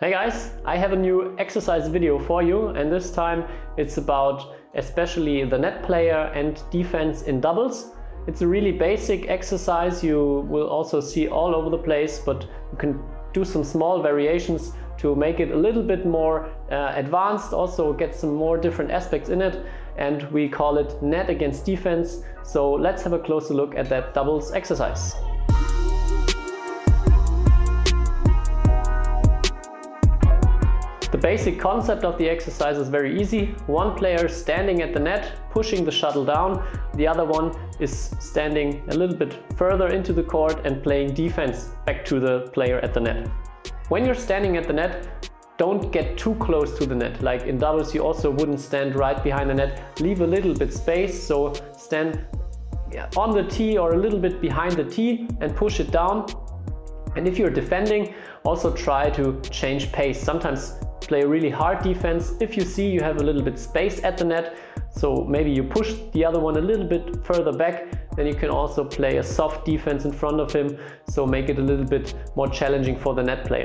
Hey guys, I have a new exercise video for you, and this time it's about especially the net player and defense in doubles. It's a really basic exercise you will also see all over the place, but you can do some small variations to make it a little bit more advanced, also get some more different aspects in it, and we call it net against defense. So let's have a closer look at that doubles exercise. The basic concept of the exercise is very easy. One player standing at the net, pushing the shuttle down. The other one is standing a little bit further into the court and playing defense back to the player at the net. When you're standing at the net, don't get too close to the net. Like in doubles, you also wouldn't stand right behind the net. Leave a little bit space, so stand on the tee or a little bit behind the tee and push it down. And if you're defending, also try to change pace. Sometimes play a really hard defense if you see you have a little bit space at the net, so maybe you push the other one a little bit further back. Then you can also play a soft defense in front of him, so make it a little bit more challenging for the net player.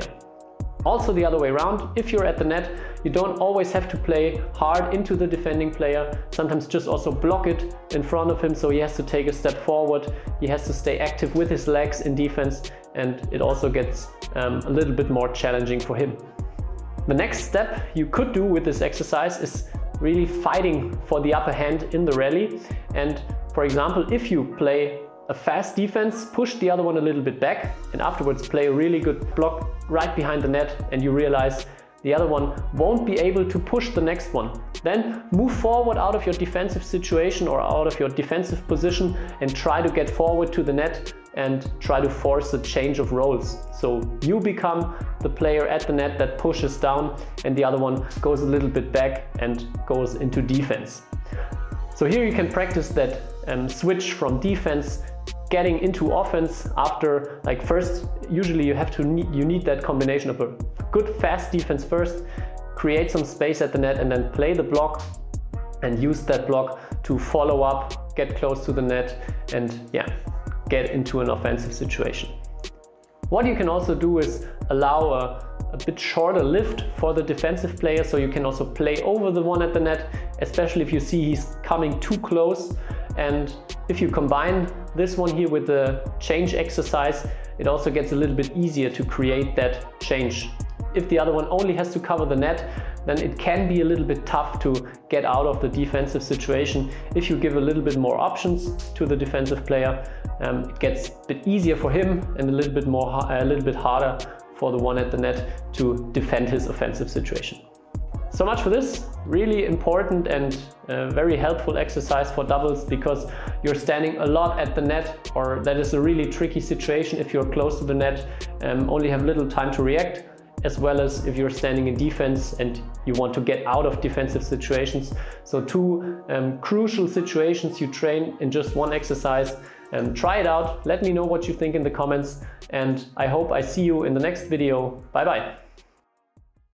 Also the other way around, if you're at the net, you don't always have to play hard into the defending player. Sometimes just also block it in front of him, so he has to take a step forward, he has to stay active with his legs in defense, and it also gets a little bit more challenging for him. The next step you could do with this exercise is really fighting for the upper hand in the rally. And for example, if you play a fast defense, push the other one a little bit back, and afterwards play a really good block right behind the net, and you realize the other one won't be able to push the next one. Then move forward out of your defensive situation or out of your defensive position and try to get forward to the net and try to force a change of roles. So you become the player at the net that pushes down, and the other one goes a little bit back and goes into defense. So here you can practice that switch from defense getting into offense after, like, first usually you need that combination of a good fast defense first, create some space at the net, and then play the block and use that block to follow up, get close to the net, and get into an offensive situation. What you can also do is allow a bit shorter lift for the defensive player, so you can also play over the one at the net, especially if you see he's coming too close. And if you combine this one here with the change exercise, it also gets a little bit easier to create that change. If the other one only has to cover the net, then it can be a little bit tough to get out of the defensive situation. If you give a little bit more options to the defensive player, it gets a bit easier for him and a little bit harder for the one at the net to defend his offensive situation. So much for this really important and very helpful exercise for doubles, because you're standing a lot at the net, or that is a really tricky situation if you're close to the net, only have little time to react, as well as if you're standing in defense and you want to get out of defensive situations. So two crucial situations you train in just one exercise. Try it out, let me know what you think in the comments, and I hope I see you in the next video. Bye bye.